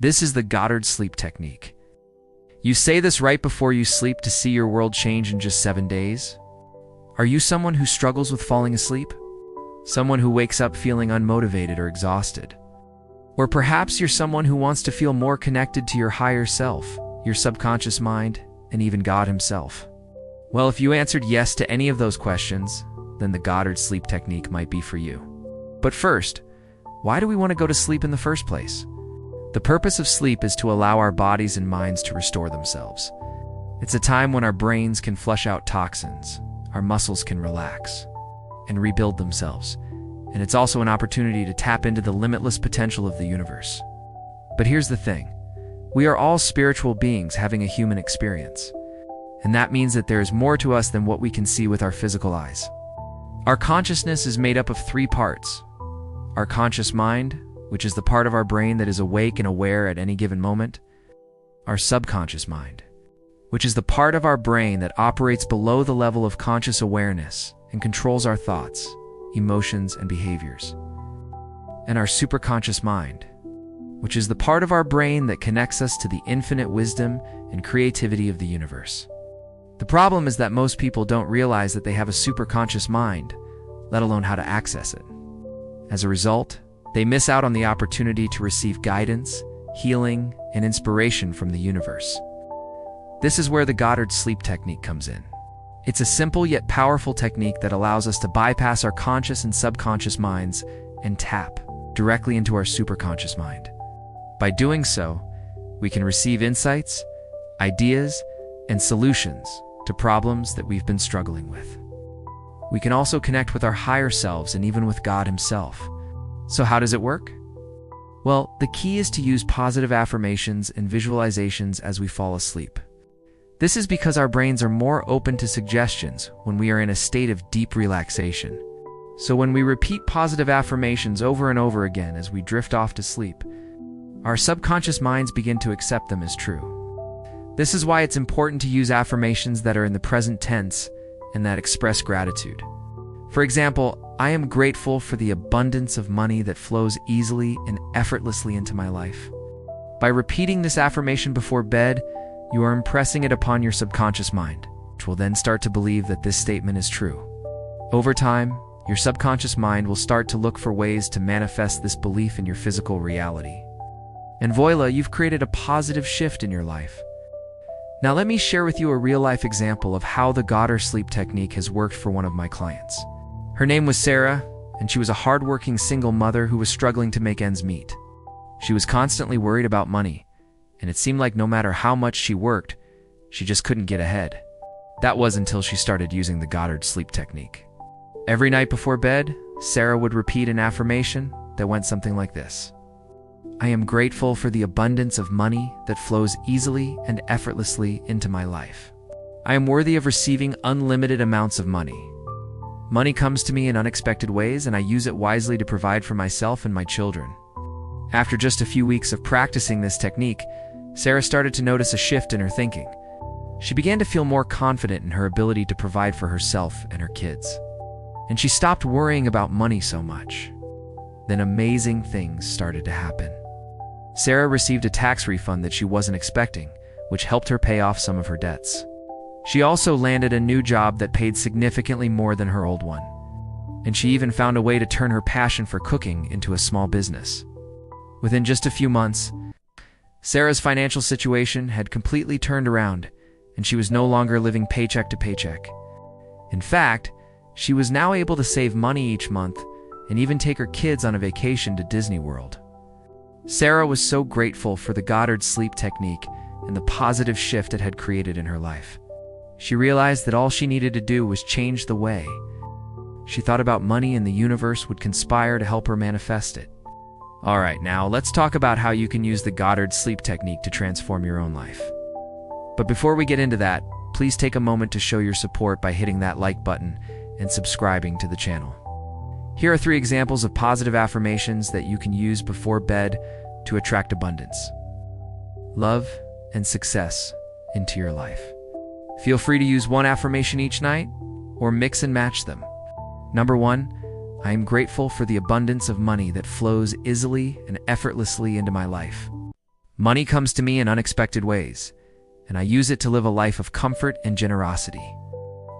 This is the Goddard Sleep Technique. You say this right before you sleep to see your world change in just 7 days. Are you someone who struggles with falling asleep? Someone who wakes up feeling unmotivated or exhausted? Or perhaps you're someone who wants to feel more connected to your higher self, your subconscious mind, and even God himself? Well, if you answered yes to any of those questions, then the Goddard Sleep Technique might be for you. But first, why do we want to go to sleep in the first place? The purpose of sleep is to allow our bodies and minds to restore themselves. It's a time when our brains can flush out toxins, our muscles can relax, and rebuild themselves. And it's also an opportunity to tap into the limitless potential of the universe. But here's the thing. We are all spiritual beings having a human experience. And that means that there is more to us than what we can see with our physical eyes. Our consciousness is made up of 3 parts. Our conscious mind, which is the part of our brain that is awake and aware at any given moment. Our subconscious mind, which is the part of our brain that operates below the level of conscious awareness and controls our thoughts, emotions, and behaviors. And our superconscious mind, which is the part of our brain that connects us to the infinite wisdom and creativity of the universe. The problem is that most people don't realize that they have a superconscious mind, let alone how to access it. As a result, they miss out on the opportunity to receive guidance, healing, and inspiration from the universe. This is where the Goddard Sleep Technique comes in. It's a simple yet powerful technique that allows us to bypass our conscious and subconscious minds and tap directly into our superconscious mind. By doing so, we can receive insights, ideas, and solutions to problems that we've been struggling with. We can also connect with our higher selves and even with God himself. So how does it work? Well, the key is to use positive affirmations and visualizations as we fall asleep. This is because our brains are more open to suggestions when we are in a state of deep relaxation. So when we repeat positive affirmations over and over again as we drift off to sleep, our subconscious minds begin to accept them as true. This is why it's important to use affirmations that are in the present tense and that express gratitude. For example, I am grateful for the abundance of money that flows easily and effortlessly into my life. By repeating this affirmation before bed, you are impressing it upon your subconscious mind, which will then start to believe that this statement is true. Over time, your subconscious mind will start to look for ways to manifest this belief in your physical reality. And voila, you've created a positive shift in your life. Now let me share with you a real-life example of how the Goddard Sleep Technique has worked for one of my clients. Her name was Sarah, and she was a hardworking single mother who was struggling to make ends meet. She was constantly worried about money, and it seemed like no matter how much she worked, she just couldn't get ahead. That was until she started using the Goddard Sleep Technique. Every night before bed, Sarah would repeat an affirmation that went something like this. I am grateful for the abundance of money that flows easily and effortlessly into my life. I am worthy of receiving unlimited amounts of money. Money comes to me in unexpected ways, and I use it wisely to provide for myself and my children. After just a few weeks of practicing this technique, Sarah started to notice a shift in her thinking. She began to feel more confident in her ability to provide for herself and her kids. And she stopped worrying about money so much. Then amazing things started to happen. Sarah received a tax refund that she wasn't expecting, which helped her pay off some of her debts. She also landed a new job that paid significantly more than her old one. And she even found a way to turn her passion for cooking into a small business. Within just a few months, Sarah's financial situation had completely turned around, and she was no longer living paycheck to paycheck. In fact, she was now able to save money each month and even take her kids on a vacation to Disney World. Sarah was so grateful for the Goddard Sleep Technique and the positive shift it had created in her life. She realized that all she needed to do was change the way she thought about money, and the universe would conspire to help her manifest it. Alright, now let's talk about how you can use the Goddard Sleep Technique to transform your own life. But before we get into that, please take a moment to show your support by hitting that like button and subscribing to the channel. Here are 3 examples of positive affirmations that you can use before bed to attract abundance, love, and success into your life. Feel free to use one affirmation each night, or mix and match them. Number 1, I am grateful for the abundance of money that flows easily and effortlessly into my life. Money comes to me in unexpected ways, and I use it to live a life of comfort and generosity.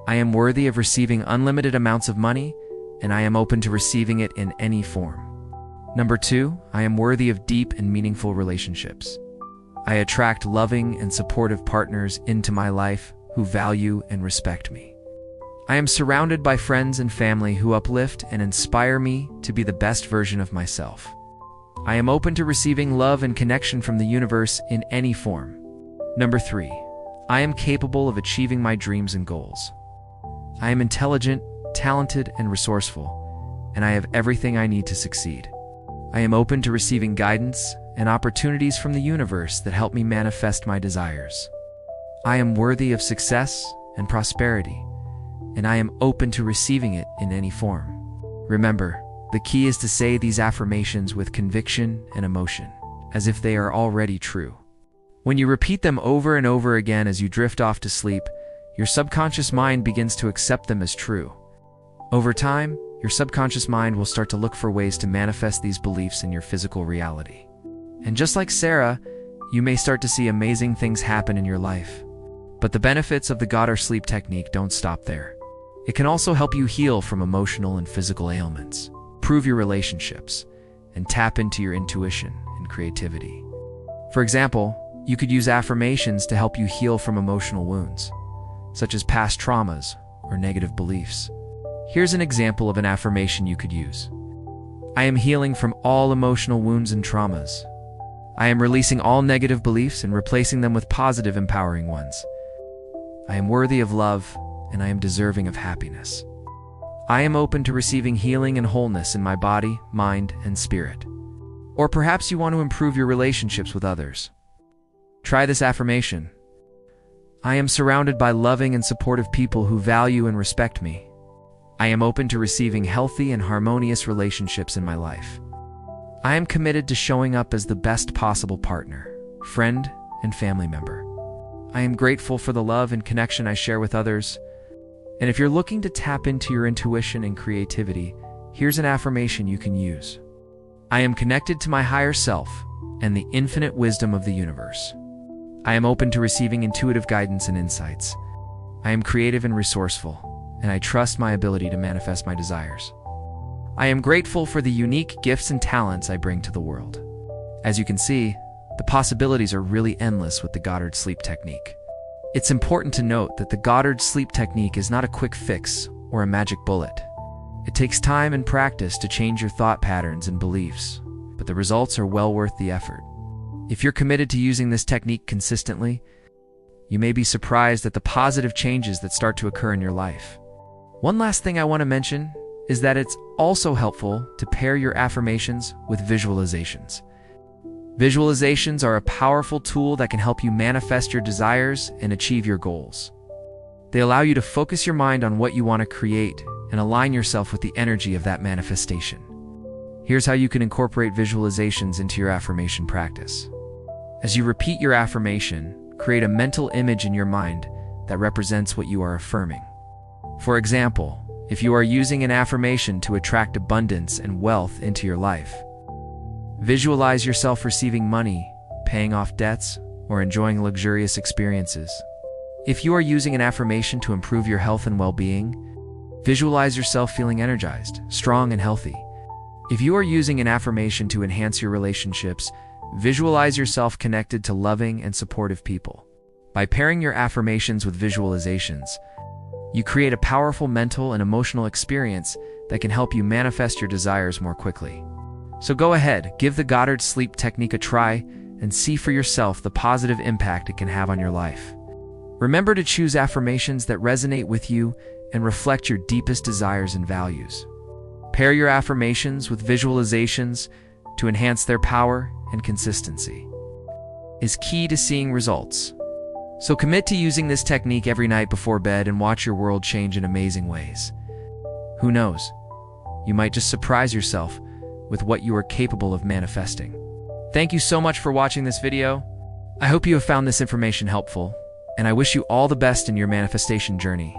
I am worthy of receiving unlimited amounts of money, and I am open to receiving it in any form. Number 2, I am worthy of deep and meaningful relationships. I attract loving and supportive partners into my life who value and respect me. I am surrounded by friends and family who uplift and inspire me to be the best version of myself. I am open to receiving love and connection from the universe in any form. Number 3, I am capable of achieving my dreams and goals. I am intelligent, talented, and resourceful, and I have everything I need to succeed. I am open to receiving guidance and opportunities from the universe that help me manifest my desires. I am worthy of success and prosperity, and I am open to receiving it in any form. Remember, the key is to say these affirmations with conviction and emotion, as if they are already true. When you repeat them over and over again as you drift off to sleep, your subconscious mind begins to accept them as true. Over time, your subconscious mind will start to look for ways to manifest these beliefs in your physical reality. And just like Sarah, you may start to see amazing things happen in your life. But the benefits of the Goddard Sleep Technique don't stop there. It can also help you heal from emotional and physical ailments, improve your relationships, and tap into your intuition and creativity. For example, you could use affirmations to help you heal from emotional wounds, such as past traumas or negative beliefs. Here's an example of an affirmation you could use. I am healing from all emotional wounds and traumas. I am releasing all negative beliefs and replacing them with positive, empowering ones. I am worthy of love, and I am deserving of happiness. I am open to receiving healing and wholeness in my body, mind, and spirit. Or perhaps you want to improve your relationships with others. Try this affirmation. I am surrounded by loving and supportive people who value and respect me. I am open to receiving healthy and harmonious relationships in my life. I am committed to showing up as the best possible partner, friend, and family member. I am grateful for the love and connection I share with others. And if you're looking to tap into your intuition and creativity, here's an affirmation you can use. I am connected to my higher self and the infinite wisdom of the universe. I am open to receiving intuitive guidance and insights. I am creative and resourceful, and I trust my ability to manifest my desires. I am grateful for the unique gifts and talents I bring to the world. As you can see, the possibilities are really endless with the Goddard Sleep Technique. It's important to note that the Goddard Sleep Technique is not a quick fix or a magic bullet. It takes time and practice to change your thought patterns and beliefs, but the results are well worth the effort. If you're committed to using this technique consistently, you may be surprised at the positive changes that start to occur in your life. One last thing I want to mention is that it's also helpful to pair your affirmations with visualizations. Visualizations are a powerful tool that can help you manifest your desires and achieve your goals. They allow you to focus your mind on what you want to create and align yourself with the energy of that manifestation. Here's how you can incorporate visualizations into your affirmation practice. As you repeat your affirmation, create a mental image in your mind that represents what you are affirming. For example, if you are using an affirmation to attract abundance and wealth into your life, visualize yourself receiving money, paying off debts, or enjoying luxurious experiences. If you are using an affirmation to improve your health and well-being, visualize yourself feeling energized, strong, and healthy. If you are using an affirmation to enhance your relationships, visualize yourself connected to loving and supportive people. By pairing your affirmations with visualizations, you create a powerful mental and emotional experience that can help you manifest your desires more quickly. So go ahead, give the Goddard Sleep Technique a try, and see for yourself the positive impact it can have on your life. Remember to choose affirmations that resonate with you and reflect your deepest desires and values. Pair your affirmations with visualizations to enhance their power and consistency is key to seeing results. So commit to using this technique every night before bed and watch your world change in amazing ways. Who knows? You might just surprise yourself with what you are capable of manifesting. Thank you so much for watching this video. I hope you have found this information helpful, and I wish you all the best in your manifestation journey.